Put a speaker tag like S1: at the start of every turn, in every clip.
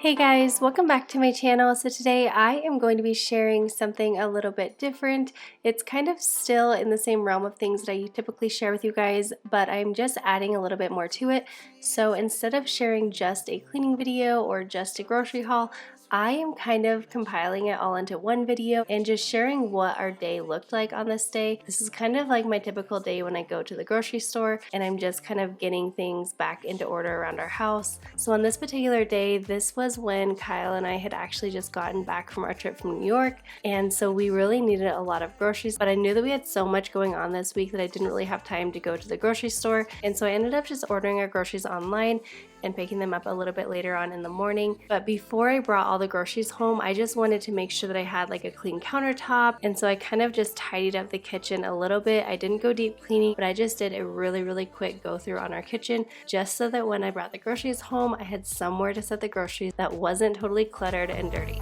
S1: Hey guys, welcome back to my channel. So today I am going to be sharing something a little bit different. It's kind of still in the same realm of things that I typically share with you guys, but I'm just adding a little bit more to it. So instead of sharing just a cleaning video or just a grocery haul, I am kind of compiling it all into one video and just sharing what our day looked like on this day. This is kind of like my typical day when I go to the grocery store and I'm just kind of getting things back into order around our house. So on this particular day, this was when Kyle and I had actually just gotten back from our trip from New York, and so we really needed a lot of groceries, but I knew that we had so much going on this week that I didn't really have time to go to the grocery store, and so I ended up just ordering our groceries online and picking them up a little bit later on in the morning. But before I brought all the groceries home, I just wanted to make sure that I had like a clean countertop, and so I kind of just tidied up the kitchen a little bit. I didn't go deep cleaning, but I just did a really quick go through on our kitchen just so that when I brought the groceries home, I had somewhere to set the groceries that wasn't totally cluttered and dirty.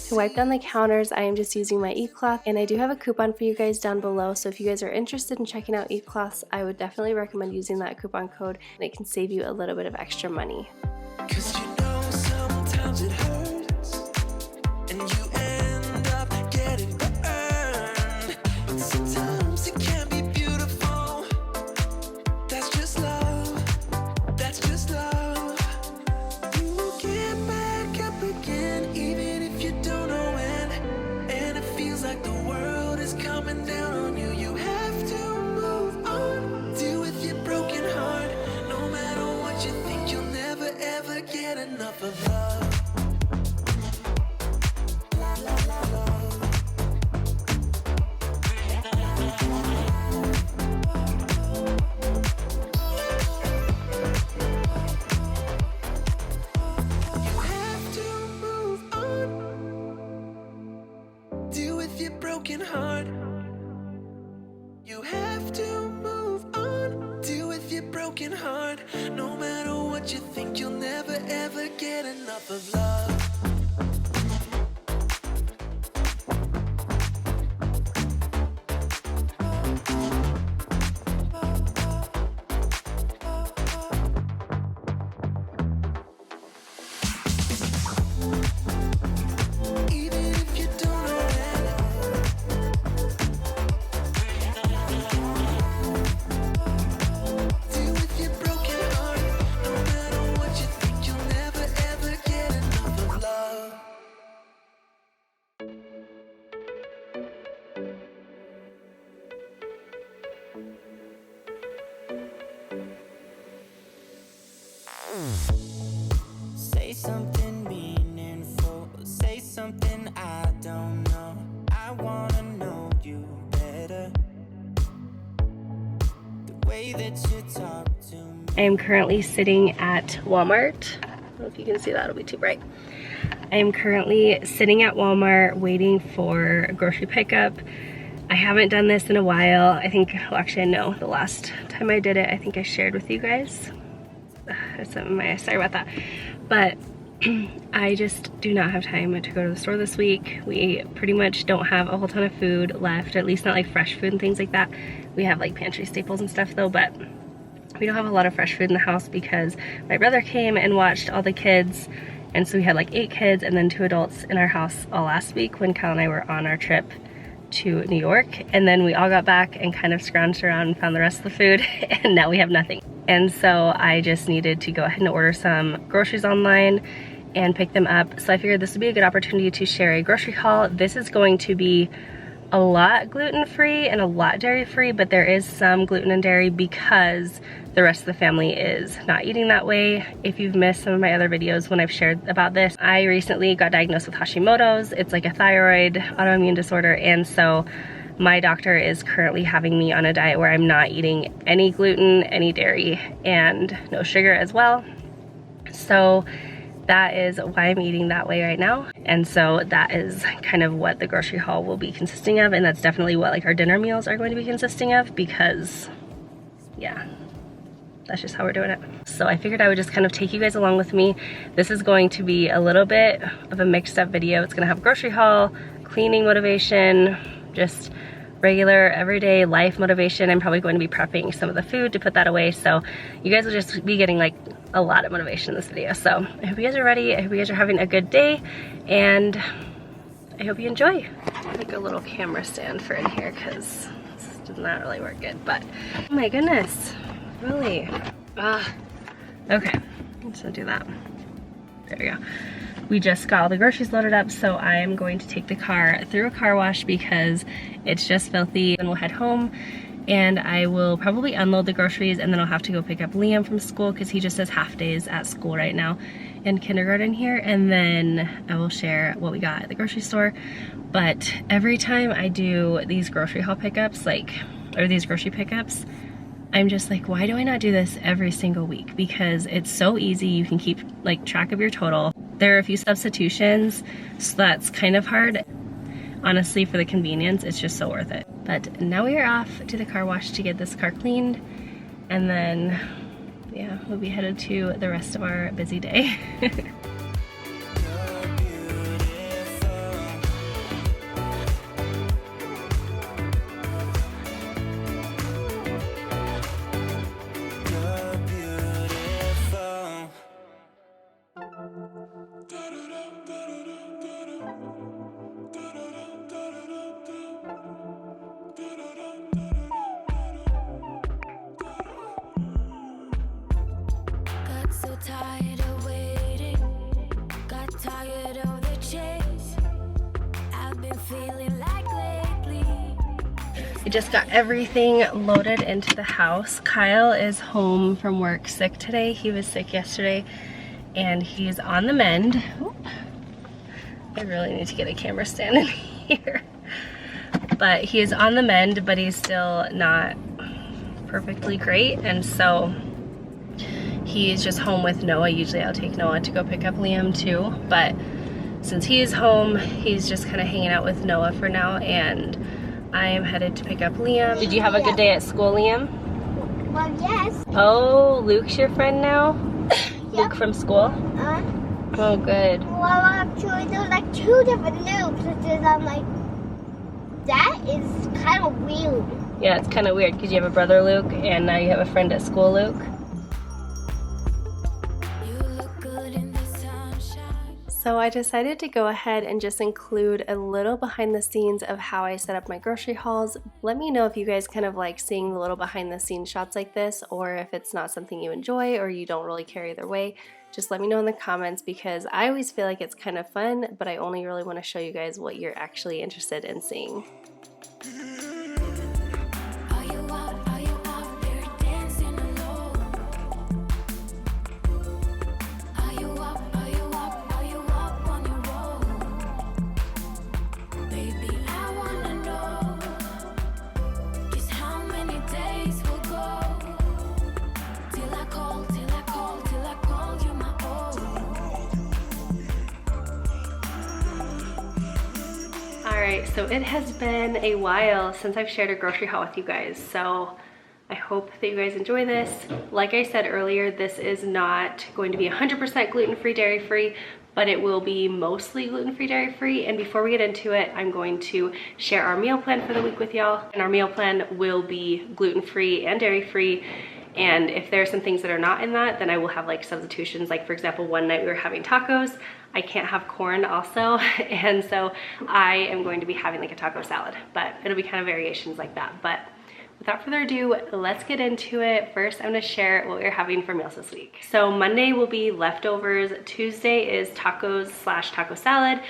S1: To wipe down the counters, I am just using my e-cloth, and I do have a coupon for you guys down below, so if you guys are interested in checking out e-cloths, I would definitely recommend using that coupon code, and it can save you a little bit of extra money. 'Cause you know sometimes it hurts, and you end up getting burned, but sometimes it can be beautiful. That's just love, that's just love. You will get back up again, even if you don't know when, and it feels like the world is coming down on you. You have to move on, deal with your broken heart. No matter what you think, you'll never ever get enough of love. Broken heart. You have to move on, deal with your broken heart. No matter what you think, you'll never ever get enough of love. Say something meaningful, say something I don't know. I wanna know you better. The way that you talk to me. I am currently sitting at Walmart. I don't know if you can see that, it'll be too bright. I am currently sitting at Walmart waiting for a grocery pickup. I haven't done this in a while. I think, well, actually no, the last time I did it, I think I shared with you guys. Sorry about that, but I just do not have time to go to the store this week. We pretty much don't have a whole ton of food left, at least not like fresh food and things like that. We have like pantry staples and stuff though, but we don't have a lot of fresh food in the house because my brother came and watched all the kids, and so we had like 8 kids and then 2 adults in our house all last week when Kyle and I were on our trip to New York, and then we all got back and kind of scrounged around and found the rest of the food, and now we have nothing. And so I just needed to go ahead and order some groceries online and pick them up. So I figured this would be a good opportunity to share a grocery haul. This is going to be a lot gluten-free and a lot dairy-free, but there is some gluten and dairy because the rest of the family is not eating that way. If you've missed some of my other videos when I've shared about this, I recently got diagnosed with Hashimoto's. It's like a thyroid autoimmune disorder, and so my doctor is currently having me on a diet where I'm not eating any gluten, any dairy, and no sugar as well. So that is why I'm eating that way right now. And so that is kind of what the grocery haul will be consisting of, and that's definitely what like our dinner meals are going to be consisting of, because yeah, that's just how we're doing it. So I figured I would just kind of take you guys along with me. This is going to be a little bit of a mixed up video. It's gonna have grocery haul, cleaning motivation, just regular everyday life motivation. I'm probably going to be prepping some of the food to put that away. So you guys will just be getting like a lot of motivation in this video. So I hope you guys are ready. I hope you guys are having a good day, and I hope you enjoy. Like a little camera stand for in here because this does not really work good, but oh my goodness, really? Okay, let's not do that. There we go. We just got all the groceries loaded up, so I am going to take the car through a car wash because it's just filthy. And we'll head home, and I will probably unload the groceries, and then I'll have to go pick up Liam from school because he just has half days at school right now in kindergarten here, and then I will share what we got at the grocery store. But every time I do these grocery haul pickups, or these grocery pickups, I'm just like, why do I not do this every single week? Because it's so easy. You can keep like track of your total. There are a few substitutions, so that's kind of hard. Honestly, for the convenience, it's just so worth it. But now we are off to the car wash to get this car cleaned, and then yeah, we'll be headed to the rest of our busy day.
S2: Tired of waiting, got tired of the chase. I've been feeling like lately.
S1: I just got everything loaded into the house. Kyle is home from work sick today. He was sick yesterday, and he's on the mend. Oop. I really need to get a camera stand in here. But he is on the mend, but he's still not perfectly great, and so he's just home with Noah. Usually I'll take Noah to go pick up Liam too, but since he is home, he's just kind of hanging out with Noah for now, and I am headed to pick up Liam. Did you have a good day at school, Liam?
S3: Well, yes.
S1: Oh, Luke's your friend now? Luke from school? Oh, good.
S3: Well, actually, there's like two different Lukes, which is, I'm like, that is kind of weird.
S1: Yeah, it's kind of weird because you have a brother, Luke, and now you have a friend at school, Luke. So I decided to go ahead and just include a little behind the scenes of how I set up my grocery hauls. Let me know if you guys kind of like seeing the little behind the scenes shots like this, or if it's not something you enjoy or you don't really care either way. Just let me know in the comments, because I always feel like it's kind of fun, but I only really want to show you guys what you're actually interested in seeing. Alright, so it has been a while since I've shared a grocery haul with you guys, so I hope that you guys enjoy this. Like I said earlier, this is not going to be 100% gluten-free, dairy-free, but it will be mostly gluten-free, dairy-free. And before we get into it, I'm going to share our meal plan for the week with y'all. And our meal plan will be gluten-free and dairy-free. And if there are some things that are not in that, then I will have like substitutions. Like for example, one night we were having tacos. I can't have corn also. And so I am going to be having like a taco salad, but it'll be kind of variations like that. But without further ado, let's get into it. First, I'm gonna share what we're having for meals this week. So Monday will be leftovers. Tuesday is tacos / taco salad.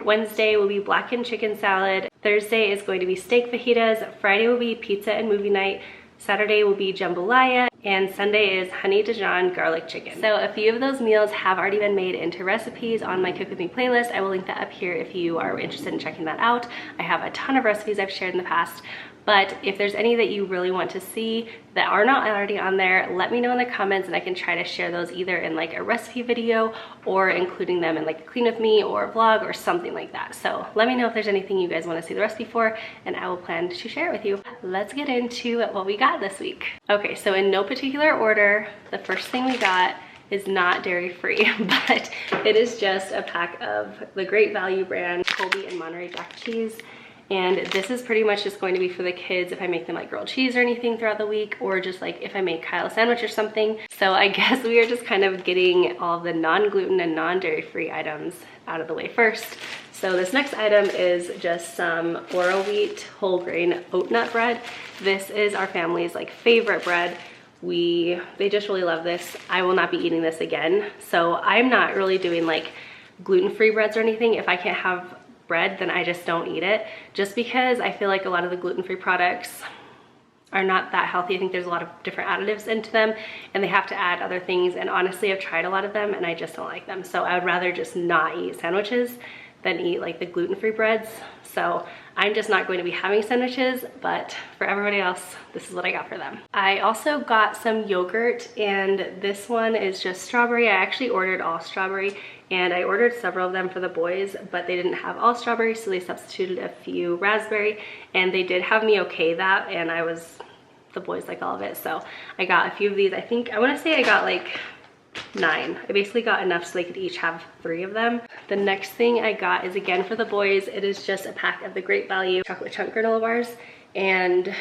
S1: Wednesday will be blackened chicken salad. Thursday is going to be steak fajitas. Friday will be pizza and movie night. Saturday will be jambalaya, and Sunday is honey Dijon garlic chicken. So a few of those meals have already been made into recipes on my Cook With Me playlist. I will link that up here if you are interested in checking that out. I have a ton of recipes I've shared in the past, But if there's any that you really want to see that are not already on there, let me know in the comments and I can try to share those either in like a recipe video or including them in like a clean with me or a vlog or something like that. So let me know if there's anything you guys want to see the recipe for and I will plan to share it with you. Let's get into what we got this week. Okay, so in no particular order, the first thing we got is not dairy free, but it is just a pack of the Great Value brand Colby and Monterey Jack cheese. And this is pretty much just going to be for the kids if I make them like grilled cheese or anything throughout the week, or just like if I make Kyle a sandwich or something. So I guess we are just kind of getting all of the non-gluten and non-dairy free items out of the way first. So this next item is just some Oro wheat whole grain oat nut bread. This is our family's like favorite bread. They just really love this. I will not be eating this again. So I'm not really doing like gluten-free breads or anything. If I can't have bread, then I just don't eat it, just because I feel like a lot of the gluten-free products are not that healthy. I think there's a lot of different additives into them and they have to add other things, and honestly I've tried a lot of them and I just don't like them. So I would rather just not eat sandwiches than eat like the gluten-free breads. So I'm just not going to be having sandwiches, but for everybody else, this is what I got for them. I also got some yogurt, and this one is just strawberry. I actually ordered all strawberry, and I ordered several of them for the boys, but they didn't have all strawberry, so they substituted a few raspberry, and they did have me okay that, and the boys like all of it, so I got a few of these. I want to say I got like 9. I basically got enough so they could each have 3 of them. The next thing I got is again for the boys. It is just a pack of the Great Value chocolate chunk granola bars, and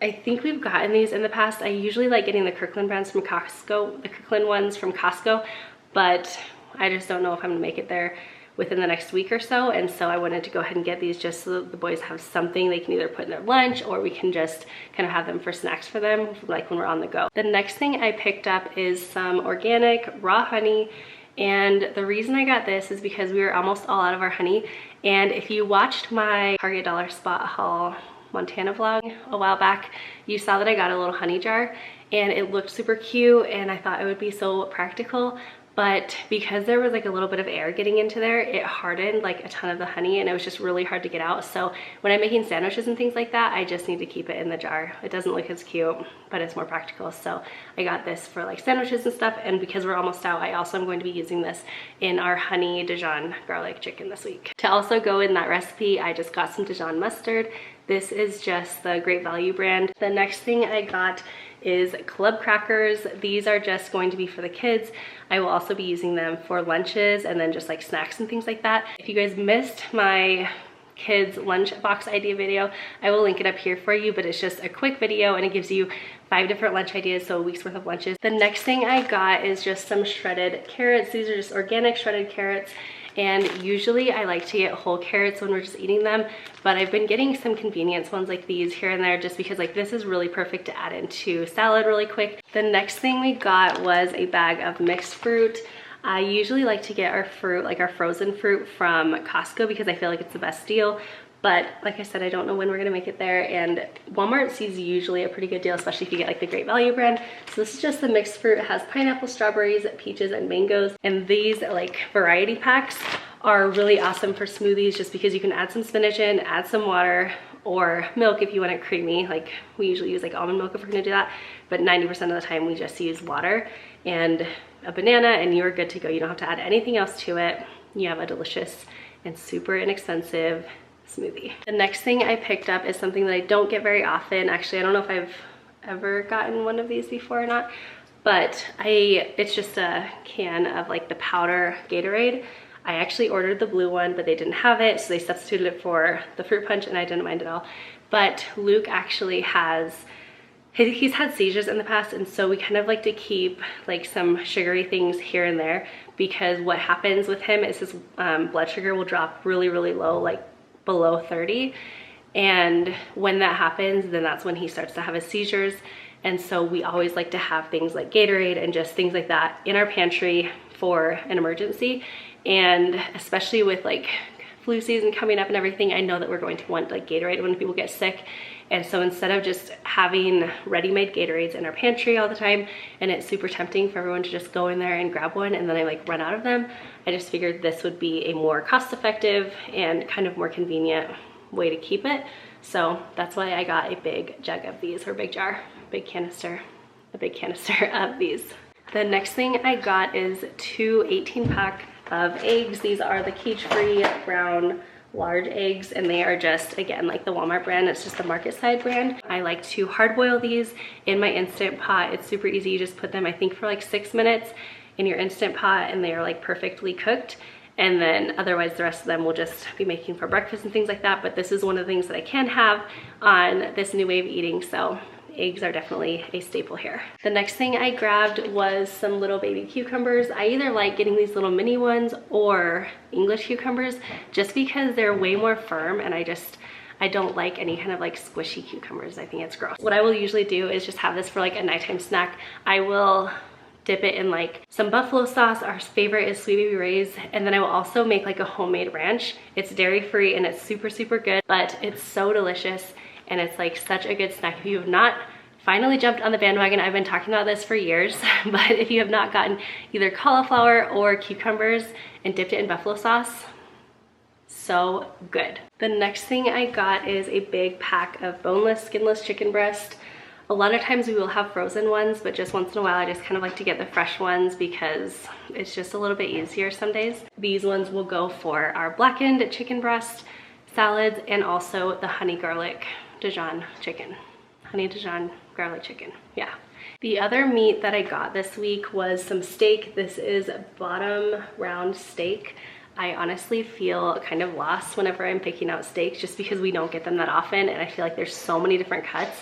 S1: I think we've gotten these in the past. I usually like getting the Kirkland brands from Costco, the Kirkland ones from Costco, but I just don't know if I'm gonna make it there within the next week or so, and so I wanted to go ahead and get these just so that the boys have something they can either put in their lunch, or we can just kind of have them for snacks for them, like when we're on the go. The next thing I picked up is some organic raw honey, and the reason I got this is because we were almost all out of our honey, and if you watched my Target Dollar Spot haul Montana vlog a while back, you saw that I got a little honey jar, and it looked super cute, and I thought it would be so practical. But because there was like a little bit of air getting into there, it hardened like a ton of the honey, and it was just really hard to get out. So when I'm making sandwiches and things like that, I just need to keep it in the jar. It doesn't look as cute, but it's more practical. So I got this for like sandwiches and stuff, and because we're almost out, I also am going to be using this in our honey Dijon garlic chicken this week. To also go in that recipe, I just got some Dijon mustard. This is just the Great Value brand. The next thing I got is club crackers. These are just going to be for the kids. I will also be using them for lunches and then just like snacks and things like that. If you guys missed my kids lunch box idea video, I will link it up here for you, but it's just a quick video and it gives you 5 different lunch ideas, so a week's worth of lunches. The next thing I got is just some shredded carrots. These are just organic shredded carrots. And usually I like to get whole carrots when we're just eating them, but I've been getting some convenience ones like these here and there just because like this is really perfect to add into salad really quick. The next thing we got was a bag of mixed fruit. I usually like to get our fruit, like our frozen fruit, from Costco because I feel like it's the best deal. But like I said, I don't know when we're gonna make it there, and Walmart is usually a pretty good deal, especially if you get like the Great Value brand. So this is just the mixed fruit. It has pineapple, strawberries, peaches, and mangoes. And these like variety packs are really awesome for smoothies just because you can add some spinach in, add some water, or milk if you want it creamy. Like we usually use like almond milk if we're gonna do that, but 90% of the time we just use water and a banana and you're good to go. You don't have to add anything else to it. You have a delicious and super inexpensive smoothie. The next thing I picked up is something that I don't get very often. Actually, I don't know if I've ever gotten one of these before or not, but it's just a can of like the powder Gatorade. I actually ordered the blue one, but they didn't have it, so they substituted it for the fruit punch, and I didn't mind at all. But Luke actually he's had seizures in the past, and so we kind of like to keep like some sugary things here and there, because what happens with him is his blood sugar will drop really, really low, like below 30. And when that happens, then that's when he starts to have his seizures. And so we always like to have things like Gatorade and just things like that in our pantry for an emergency. And especially with like flu season coming up and everything, I know that we're going to want like Gatorade when people get sick. And so instead of just having ready-made Gatorades in our pantry all the time, and it's super tempting for everyone to just go in there and grab one and then I like run out of them, I just figured this would be a more cost-effective and kind of more convenient way to keep it. So that's why I got a big jug of these, or big jar, big canister of these. The next thing I got is 2 18-pack of eggs. These are the cage-free brown large eggs, and they are just, again, like the Walmart brand. It's just the market side brand. I like to hard boil these in my Instant Pot. It's super easy. You just put them, I think, for like 6 minutes in your Instant Pot, and they are like perfectly cooked. And then otherwise the rest of them will just be making for breakfast and things like that. But this is one of the things that I can have on this new way of eating. So eggs are definitely a staple here. The next thing I grabbed was some little baby cucumbers. I either like getting these little mini ones or English cucumbers, just because they're way more firm, and I don't like any kind of like squishy cucumbers. I think it's gross. What I will usually do is just have this for like a nighttime snack. I will dip it in like some buffalo sauce. Our favorite is Sweet Baby Ray's, and then I will also make like a homemade ranch. It's dairy free and it's super, super good, but it's so delicious. And it's like such a good snack. If you have not finally jumped on the bandwagon, I've been talking about this for years, but if you have not gotten either cauliflower or cucumbers and dipped it in buffalo sauce, so good. The next thing I got is a big pack of boneless, skinless chicken breast. A lot of times we will have frozen ones, but just once in a while I just kind of like to get the fresh ones because it's just a little bit easier some days. These ones will go for our blackened chicken breast, salads, and also the honey garlic Dijon chicken. Honey Dijon garlic chicken, yeah. The other meat that I got this week was some steak. This is bottom round steak. I honestly feel kind of lost whenever I'm picking out steaks, just because we don't get them that often, and I feel like there's so many different cuts.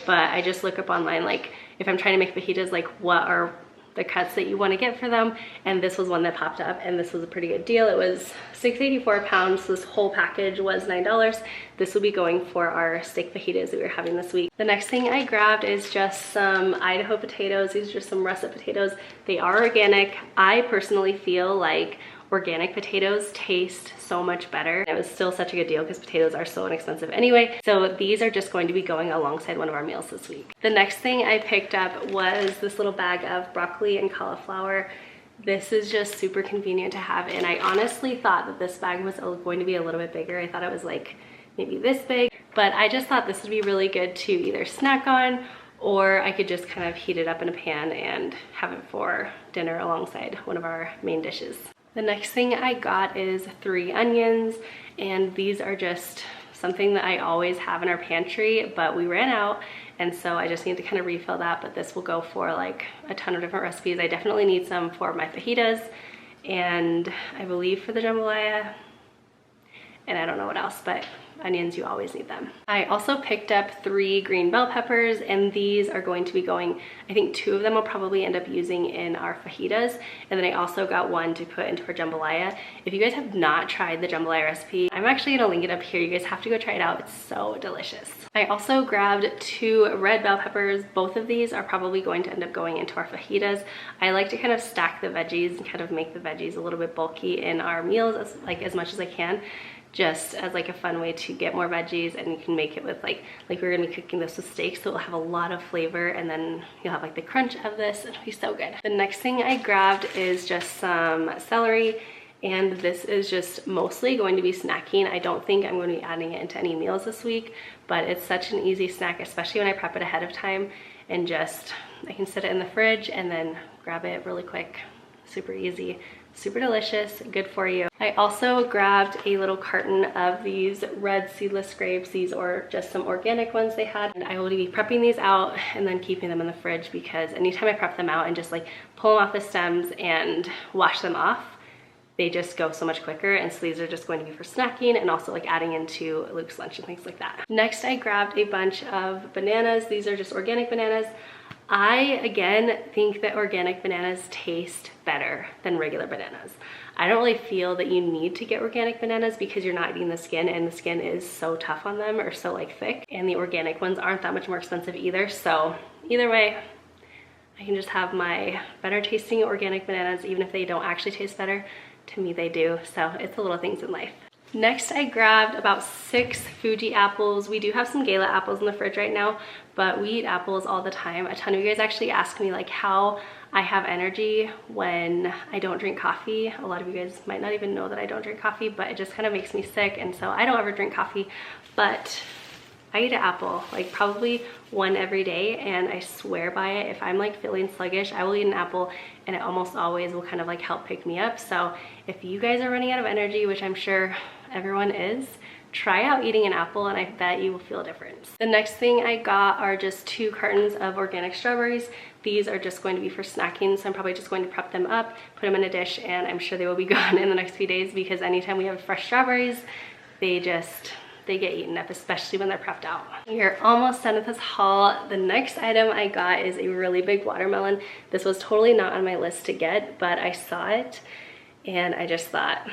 S1: But I just look up online, like if I'm trying to make fajitas, like what are the cuts that you want to get for them, and this was one that popped up, and this was a pretty good deal. It was $6.84 a pound, so this whole package was $9. This will be going for our steak fajitas that we were having this week. The next thing I grabbed is just some Idaho potatoes. These are just some russet potatoes. They are organic. I personally feel like organic potatoes taste so much better. It was still such a good deal because potatoes are so inexpensive anyway. So these are just going to be going alongside one of our meals this week. The next thing I picked up was this little bag of broccoli and cauliflower. This is just super convenient to have, and I honestly thought that this bag was going to be a little bit bigger. I thought it was like maybe this big, but I just thought this would be really good to either snack on, or I could just kind of heat it up in a pan and have it for dinner alongside one of our main dishes. The next thing I got is 3 onions, and these are just something that I always have in our pantry, but we ran out, and so I just need to kind of refill that. But this will go for like a ton of different recipes. I definitely need some for my fajitas, and I believe for the jambalaya, and I don't know what else, but onions, you always need them. I also picked up 3 green bell peppers, and these are going to be going, I think 2 of them I'll probably end up using in our fajitas, and then I also got 1 to put into our jambalaya. If you guys have not tried the jambalaya recipe, I'm actually gonna link it up here. You guys have to go try it out. It's so delicious. I also grabbed 2 red bell peppers. Both of these are probably going to end up going into our fajitas. I like to kind of stack the veggies and kind of make the veggies a little bit bulky in our meals as much as I can, just as like a fun way to get more veggies. And you can make it with like we're gonna be cooking this with steak, so it'll have a lot of flavor, and then you'll have like the crunch of this. It'll be so good. The next thing I grabbed is just some celery, and this is just mostly going to be snacking. I don't think I'm going to be adding it into any meals this week, but it's such an easy snack, especially when I prep it ahead of time, and just I can set it in the fridge and then grab it really quick. Super easy, super delicious, good for you. I also grabbed a little carton of these red seedless grapes. These are just some organic ones they had, and I will be prepping these out and then keeping them in the fridge, because anytime I prep them out and just like pull them off the stems and wash them off, they just go so much quicker. And so these are just going to be for snacking and also like adding into Luke's lunch and things like that. Next, I grabbed a bunch of bananas. These are just organic bananas. I, again, think that organic bananas taste better than regular bananas. I don't really feel that you need to get organic bananas because you're not eating the skin, and the skin is so tough on them, or so like thick, and the organic ones aren't that much more expensive either. So either way, I can just have my better tasting organic bananas, even if they don't actually taste better. To me, they do. So it's the little things in life. Next, I grabbed about 6 Fuji apples. We do have some Gala apples in the fridge right now, but we eat apples all the time. A ton of you guys actually ask me like how I have energy when I don't drink coffee. A lot of you guys might not even know that I don't drink coffee, but it just kind of makes me sick, and so I don't ever drink coffee. But I eat an apple, like probably one every day, and I swear by it. If I'm like feeling sluggish, I will eat an apple, and it almost always will kind of like help pick me up. So if you guys are running out of energy, which I'm sure everyone is, try out eating an apple and I bet you will feel a difference. The next thing I got are just 2 cartons of organic strawberries. These are just going to be for snacking, so I'm probably just going to prep them up, put them in a dish, and I'm sure they will be gone in the next few days because anytime we have fresh strawberries, they get eaten up, especially when they're prepped out. We're almost done with this haul. The next item I got is a really big watermelon. This was totally not on my list to get, but I saw it and I just thought,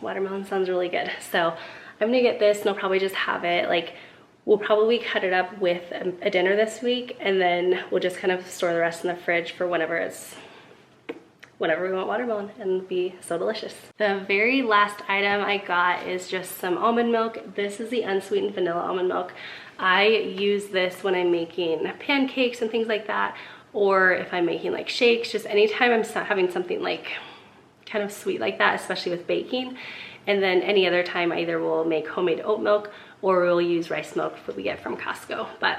S1: watermelon sounds really good. So I'm gonna get this and I'll probably just have it, like, we'll probably cut it up with a dinner this week, and then we'll just kind of store the rest in the fridge for whenever we want watermelon, and it'll be so delicious. The very last item I got is just some almond milk. This is the unsweetened vanilla almond milk. I use this when I'm making pancakes and things like that, or if I'm making like shakes, just anytime I'm having something like kind of sweet like that, especially with baking. And then any other time, either we'll make homemade oat milk or we'll use rice milk that we get from Costco. But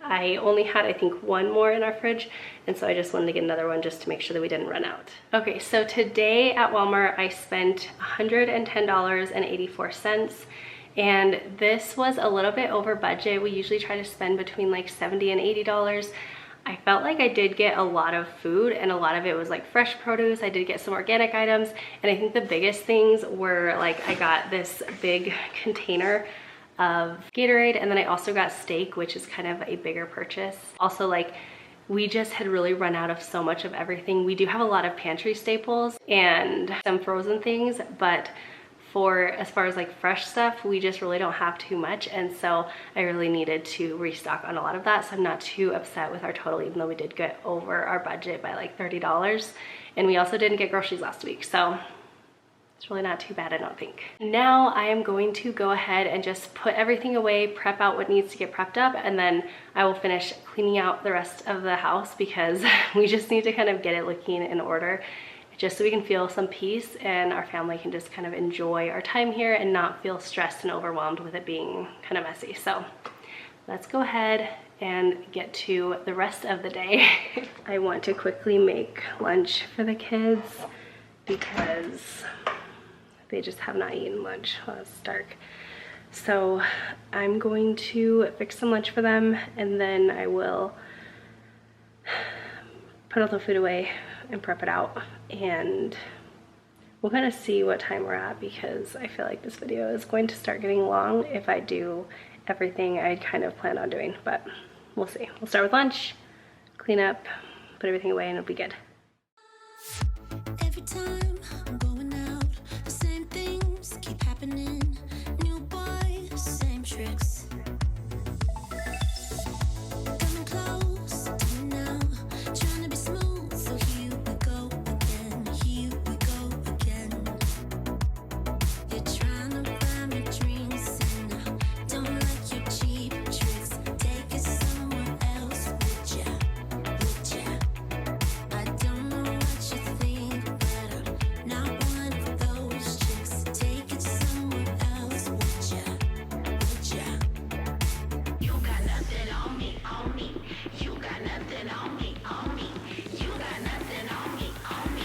S1: I only had, I think, 1 more in our fridge, and so I just wanted to get another one just to make sure that we didn't run out. Okay, so today at Walmart, I spent $110.84, and this was a little bit over budget. We usually try to spend between like $70 and $80. I felt like I did get a lot of food, and a lot of it was like fresh produce. I did get some organic items, and I think the biggest things were like I got this big container of Gatorade, and then I also got steak, which is kind of a bigger purchase. Also, like, we just had really run out of so much of everything. We do have a lot of pantry staples and some frozen things, but as far as like fresh stuff, we just really don't have too much, and so I really needed to restock on a lot of that. So I'm not too upset with our total, even though we did get over our budget by like $30. And we also didn't get groceries last week, so it's really not too bad, I don't think. Now I am going to go ahead and just put everything away, prep out what needs to get prepped up, and then I will finish cleaning out the rest of the house because we just need to kind of get it looking in order, just so we can feel some peace and our family can just kind of enjoy our time here and not feel stressed and overwhelmed with it being kind of messy. So let's go ahead and get to the rest of the day. I want to quickly make lunch for the kids because they just have not eaten lunch while it's dark. So I'm going to fix some lunch for them, and then I will put all the food away and prep it out, and we'll kind of see what time we're at because I feel like this video is going to start getting long if I do everything I kind of plan on doing, but we'll see. We'll start with lunch, clean up, put everything away, and it'll be good.
S2: Every time I'm going out, the same things keep happening. New boy, same tricks. Coming close to me now, trying to be smooth, so here we go again. Here we go again. You're trying to buy me drinks, and I don't like your cheap tricks. Take it somewhere else, would ya? Would ya? I don't know what you think, but I'm not one of those chicks. Take it somewhere else, would ya? Would ya? You got nothing on me, on me. You got nothing on me, on me. You got nothing on me, on me.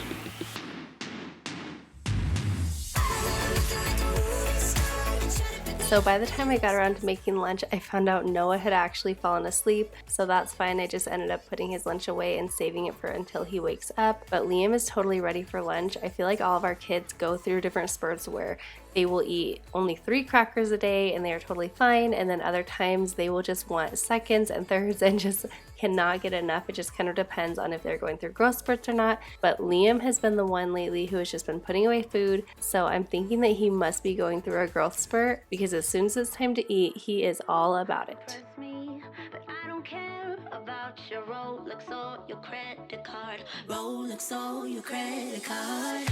S1: So by the time I got around to making lunch, I found out Noah had actually fallen asleep, so that's fine. I just ended up putting his lunch away and saving it for until he wakes up. But Liam is totally ready for lunch. I feel like all of our kids go through different spurts where they will eat only 3 crackers a day and they are totally fine, and then other times they will just want seconds and thirds and just cannot get enough. It just kind of depends on if they're going through growth spurts or not. But Liam has been the one lately who has just been putting away food, so I'm thinking that he must be going through a growth spurt because as soon as it's time to eat, he is all about it.
S2: Me, but I don't care about your Rolex or your credit card. Rolex or your credit card.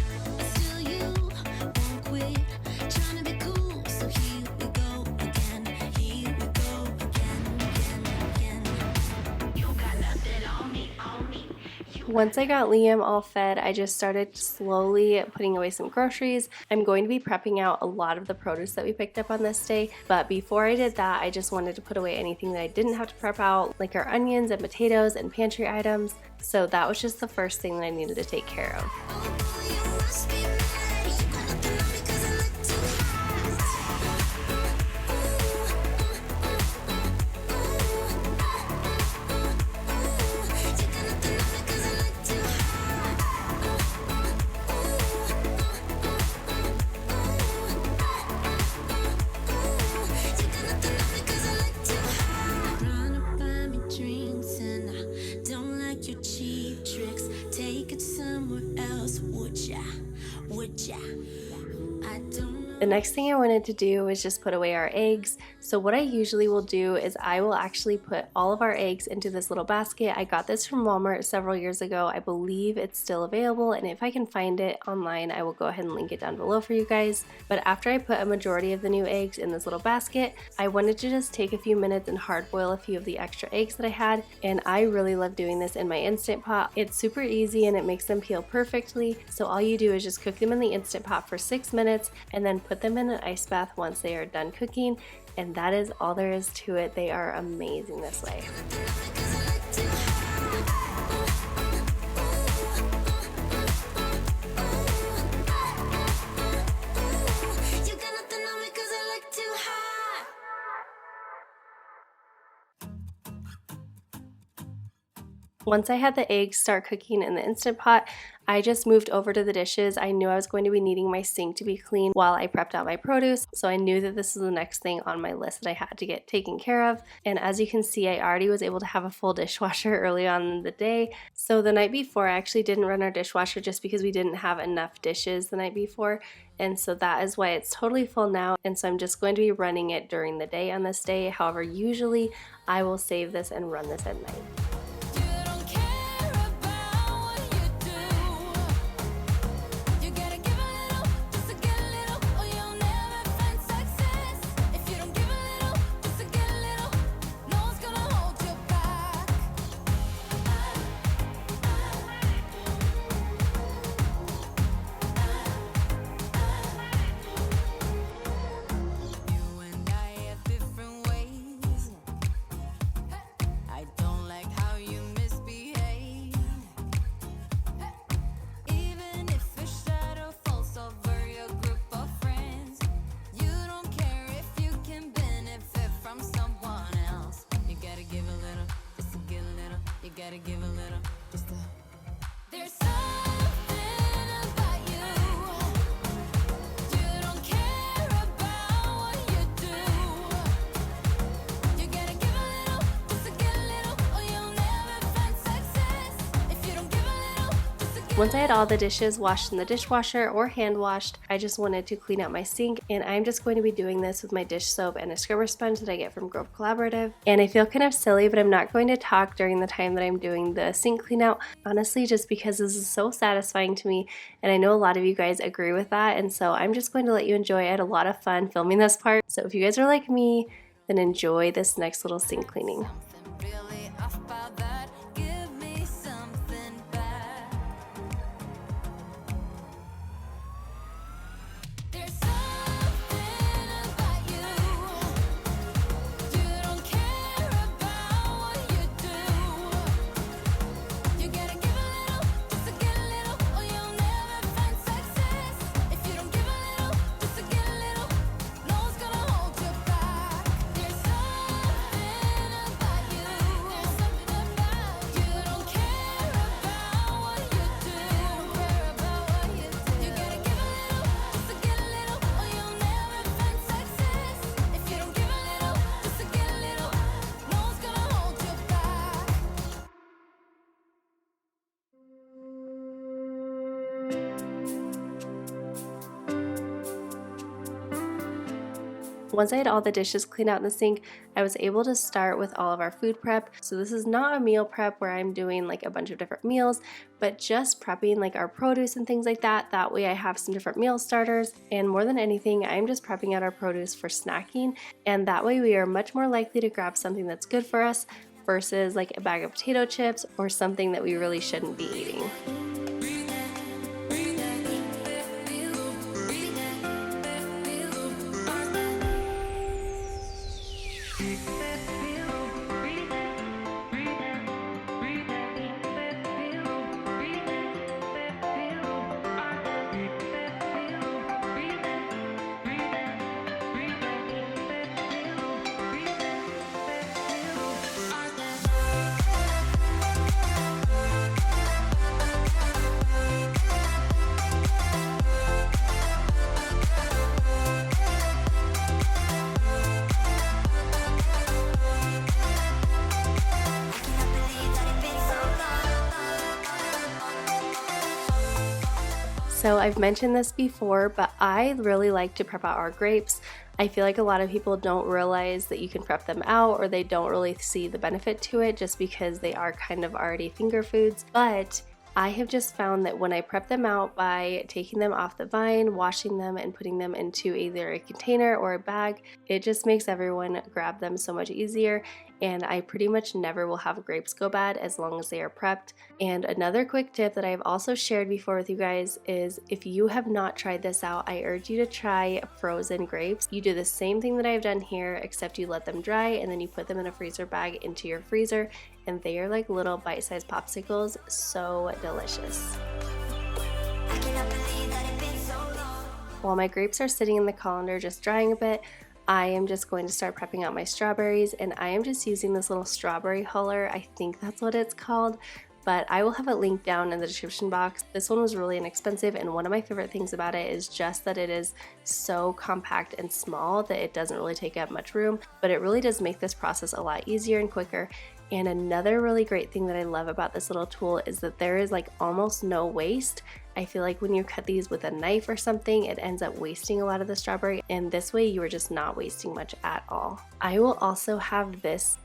S2: Still you won't quit trying to be cool, so here we go again. Here we go again, again, again. You got nothing on me, on me. You
S1: Once I got Liam all fed, I just started slowly putting away some groceries. I'm going to be prepping out a lot of the produce that we picked up on this day, but before I did that, I just wanted to put away anything that I didn't have to prep out, like our onions and potatoes and pantry items. So that was just the first thing that I needed to take care of.
S2: You must be mad. You got nothing on me 'cause I look too Trying to buy me drinks and I don't like your cheap tricks. Take it somewhere else, would ya? Would ya? I don't know.
S1: The next thing I wanted to do was just put away our eggs. So what I usually will do is I will actually put all of our eggs into this little basket. I got this from Walmart several years ago. I believe it's still available, and if I can find it online, I will go ahead and link it down below for you guys. But after I put a majority of the new eggs in this little basket, I wanted to just take a few minutes and hard boil a few of the extra eggs that I had, and I really love doing this in my Instant Pot. It's super easy and it makes them peel perfectly. So all you do is just cook them in the Instant Pot for 6 minutes and then put them in an ice bath once they are done cooking, and that is all there is to it. They are amazing this way.
S2: You got nothing on me 'cause I look too hot.
S1: Once I had the eggs start cooking in the Instant Pot, I just moved over to the dishes. I knew I was going to be needing my sink to be clean while I prepped out my produce, so I knew that this was the next thing on my list that I had to get taken care of. And as you can see, I already was able to have a full dishwasher early on in the day. So the night before, I actually didn't run our dishwasher just because we didn't have enough dishes the night before. And so that is why it's totally full now. And so I'm just going to be running it during the day on this day. However, usually I will save this and run this at night.
S2: You don't care about what you do. You gotta give a little just to get a little, or you'll never find success. If you don't give a little just to get a little, no one's gonna hold you back. You and I have different ways. I don't like how you misbehave. Even if a shadow falls over your group of friends, you don't care if you can benefit from someone else. You gotta give a little, just to get a little. You gotta give a little, just to. There's something about you. You don't care about what you do. You gotta give a little, just to get a little, or you'll never find success. If you don't give a little, just to get
S1: Once I had all the dishes washed in the dishwasher or hand washed, I just wanted to clean out my sink, and I'm just going to be doing this with my dish soap and a scrubber sponge that I get from Grove Collaborative. And I feel kind of silly, but I'm not going to talk during the time that I'm doing the sink clean out, honestly, just because this is so satisfying to me, and I know a lot of you guys agree with that, and so I'm just going to let you enjoy. I had a lot of fun filming this part, so if you guys are like me, then enjoy this next little sink cleaning.
S2: something really off about that. Give me something back. There's something about you. You don't care about what you do. You gotta give a little just to get a little, or you'll never find success. If you don't give a little just to get a little, no one's gonna hold you back. There's something about you. There's something about you. You don't care about what you do. You gotta give a little just to get a little, or you'll never find success. If you don't give a little just to get a little, no one's gonna hold you back.
S1: Once I had all the dishes cleaned out in the sink, I was able to start with all of our food prep. So this is not a meal prep where I'm doing like a bunch of different meals, but just prepping like our produce and things like that. That way I have some different meal starters, and more than anything, I'm just prepping out our produce for snacking, and that way we are much more likely to grab something that's good for us versus like a bag of potato chips or something that we really shouldn't be eating. So I've mentioned this before, but I really like to prep out our grapes. I feel like a lot of people don't realize that you can prep them out, or they don't really see the benefit to it just because they are kind of already finger foods. But I have just found that when I prep them out by taking them off the vine, washing them, and putting them into either a container or a bag, it just makes everyone grab them so much easier, and I pretty much never will have grapes go bad as long as they are prepped. And another quick tip that I've also shared before with you guys is if you have not tried this out, I urge you to try frozen grapes. You do the same thing that I've done here, except you let them dry and then you put them in a freezer bag into your freezer, and they are like little bite-sized popsicles. So delicious. While my grapes are sitting in the colander just drying a bit, I am just going to start prepping out my strawberries, and I am just using this little strawberry huller. I think that's what it's called, but I will have it linked down in the description box. This one was really inexpensive, and one of my favorite things about it is just that it is so compact and small that it doesn't really take up much room, but it really does make this process a lot easier and quicker. And another really great thing that I love about this little tool is that there is like almost no waste. I feel like when you cut these with a knife or something, it ends up wasting a lot of the strawberry, and this way you are just not wasting much at all. I will also have this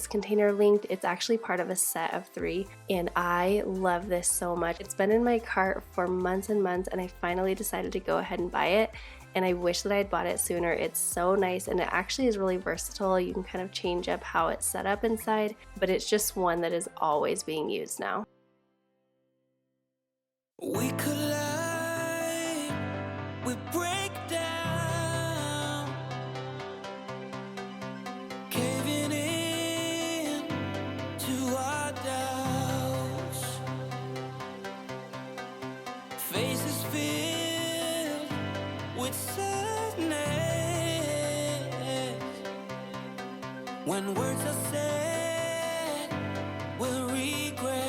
S1: container linked. It's actually part of a set of 3, and I love this so much. It's been in my cart for months and months, and I finally decided to go ahead and buy it. And I wish that I had bought it sooner. It's so nice, and it actually is really versatile. You can kind of change up how it's set up inside, but it's just one that is always being used now.
S2: We collide, we break down, caving in to our doubts, faces filled with sadness, when words are said, we'll regret.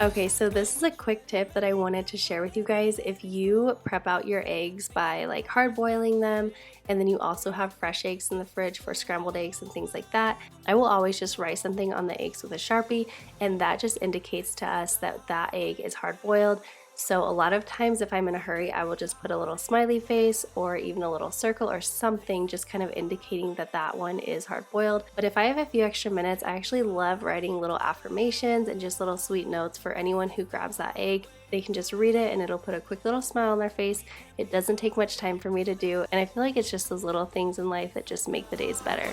S1: Okay, so this is a quick tip that I wanted to share with you guys. If you prep out your eggs by like hard boiling them, and then you also have fresh eggs in the fridge for scrambled eggs and things like that, I will always just write something on the eggs with a Sharpie, and that just indicates to us that that egg is hard boiled. So a lot of times if I'm in a hurry, I will just put a little smiley face or even a little circle or something, just kind of indicating that that one is hard boiled. But if I have a few extra minutes, I actually love writing little affirmations and just little sweet notes for anyone who grabs that egg. They can just read it and it'll put a quick little smile on their face. It doesn't take much time for me to do, and I feel like it's just those little things in life that just make the days better.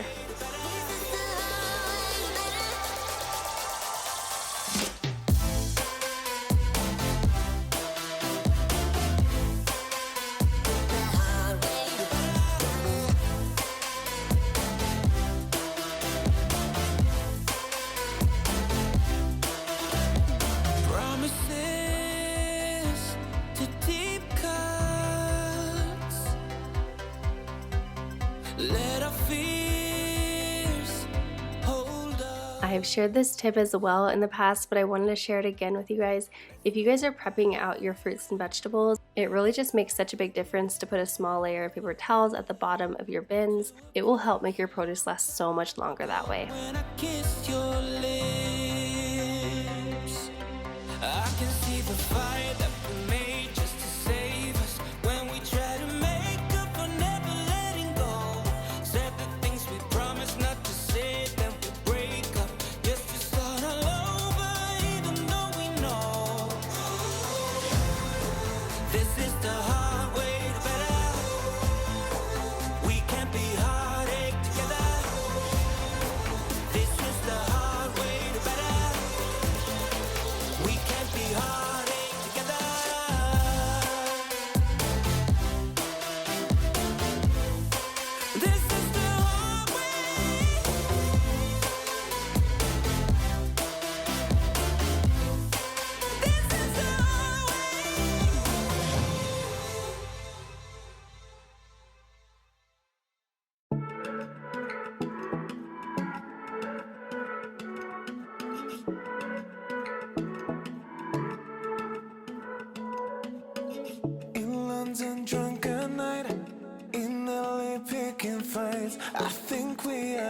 S1: I've shared this tip as well in the past, but I wanted to share it again with you guys. If you guys are prepping out your fruits and vegetables, it really just makes such a big difference to put a small layer of paper towels at the bottom of your bins. It will help make your produce last so much longer that way.
S2: When I kissed your lips, I can see the fire that we made just to save us. When we try to make up for never letting go, said the things we promised not to say, then we break up just to start all over, even though we know this is the hard way to better.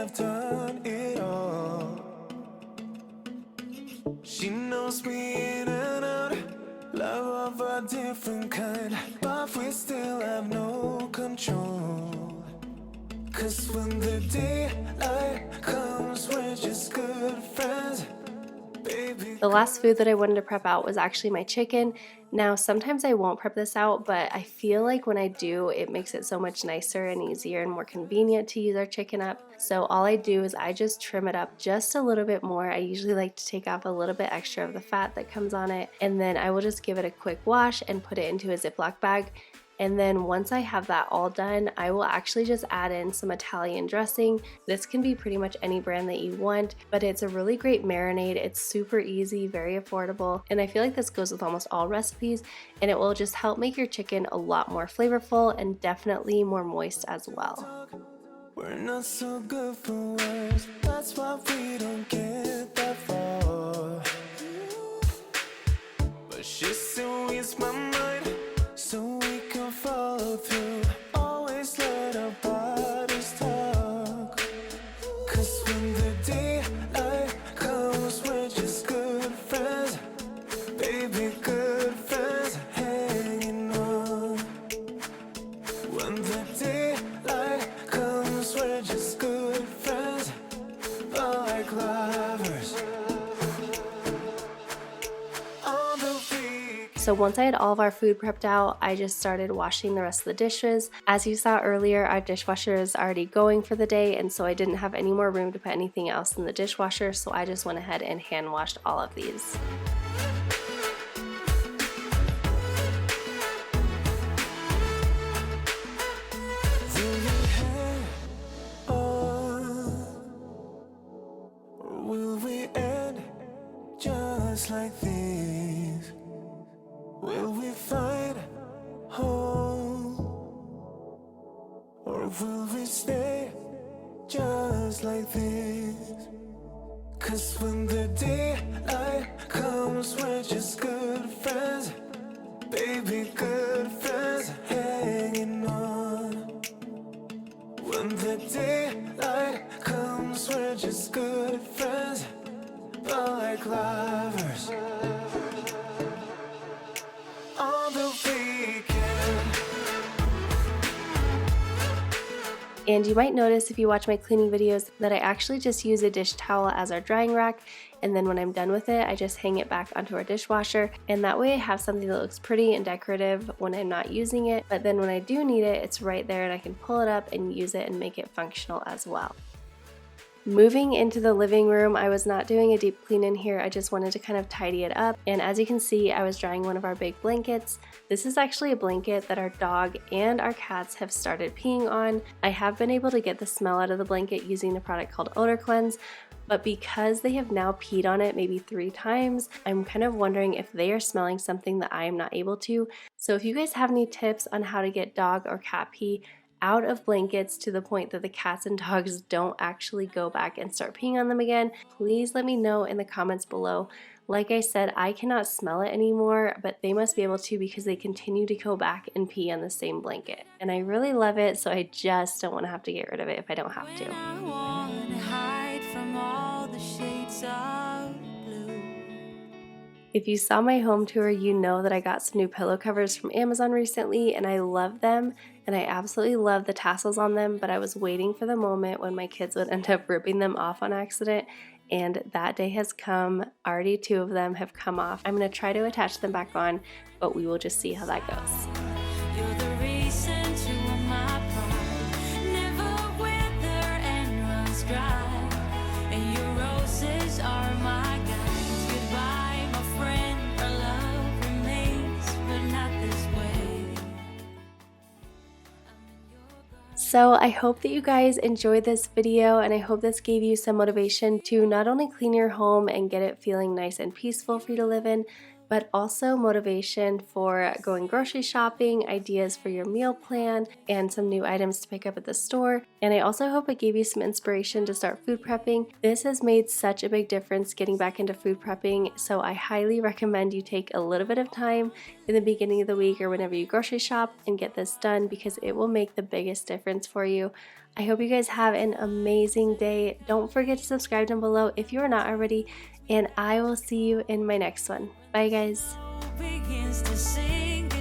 S2: I've done it all. She knows me in and out, love of a different kind, but we still have no control. 'Cause when the daylight comes, we're just good friends.
S1: The last food that I wanted to prep out was actually my chicken. Now, sometimes I won't prep this out, but I feel like when I do, it makes it so much nicer and easier and more convenient to use our chicken up. So all I do is I just trim it up just a little bit more. I usually like to take off a little bit extra of the fat that comes on it, and then I will just give it a quick wash and put it into a Ziploc bag. And then once I have that all done, I will actually just add in some Italian dressing. This can be pretty much any brand that you want, but it's a really great marinade. It's super easy, very affordable, and I feel like this goes with almost all recipes, and it will just help make your chicken a lot more flavorful and definitely more moist as well.
S2: We're not so good for words, that's why we don't get that far. But she still reads my mind, so we can follow through. Always let our bodies talk. 'Cause when the daylight comes, we're just good friends. Baby, good friends, hanging on. When the daylight comes, we're just good friends, like lovers. On the week.
S1: So once I had all of our food prepped out, I just started washing the rest of the dishes. As you saw earlier, our dishwasher is already going for the day, and so I didn't have any more room to put anything else in the dishwasher, so I just went ahead and hand washed all of these.
S2: Will we end just like this? Will we find home? Or will we stay just like this? 'Cause when the daylight comes, we're just good friends. Baby, good friends, hanging on. When the daylight comes, we're just good friends, like lovers. On the weekend.
S1: And you might notice if you watch my cleaning videos that I actually just use a dish towel as our drying rack, and then when I'm done with it, I just hang it back onto our dishwasher, and that way I have something that looks pretty and decorative when I'm not using it, but then when I do need it, it's right there and I can pull it up and use it and make it functional as well. Moving into the living room, I was not doing a deep clean in here, I just wanted to kind of tidy it up, and as you can see, I was drying one of our big blankets. This is actually a blanket that our dog and our cats have started peeing on. I have been able to get the smell out of the blanket using the product called Odor Cleanse, but because they have now peed on it maybe 3 times, I'm kind of wondering if they are smelling something that I am not able to. So if you guys have any tips on how to get dog or cat pee out of blankets to the point that the cats and dogs don't actually go back and start peeing on them again, please let me know in the comments below. Like I said, I cannot smell it anymore, but they must be able to because they continue to go back and pee on the same blanket. And I really love it, so I just don't want to have to get rid of it if I don't have to.
S2: I wanna hide from all the shades of blue.
S1: If you saw my home tour, you know that I got some new pillow covers from Amazon recently, and I love them, and I absolutely love the tassels on them, but I was waiting for the moment when my kids would end up ripping them off on accident, and that day has come. Already 2 of them have come off. I'm going to try to attach them back on, but we will just see how that goes.
S2: You're the reason to all my pride. Never wither and runs dry. And your roses are my guides. Goodbye, my friend. Our love remains, but not this way.
S1: So I hope that you guys enjoyed this video, and I hope this gave you some motivation to not only clean your home and get it feeling nice and peaceful for you to live in, but also motivation for going grocery shopping, ideas for your meal plan, and some new items to pick up at the store. And I also hope it gave you some inspiration to start food prepping. This has made such a big difference getting back into food prepping, so I highly recommend you take a little bit of time in the beginning of the week or whenever you grocery shop and get this done, because it will make the biggest difference for you. I hope you guys have an amazing day. Don't forget to subscribe down below if you are not already, and I will see you in my next one. Bye guys.
S2: begins to sink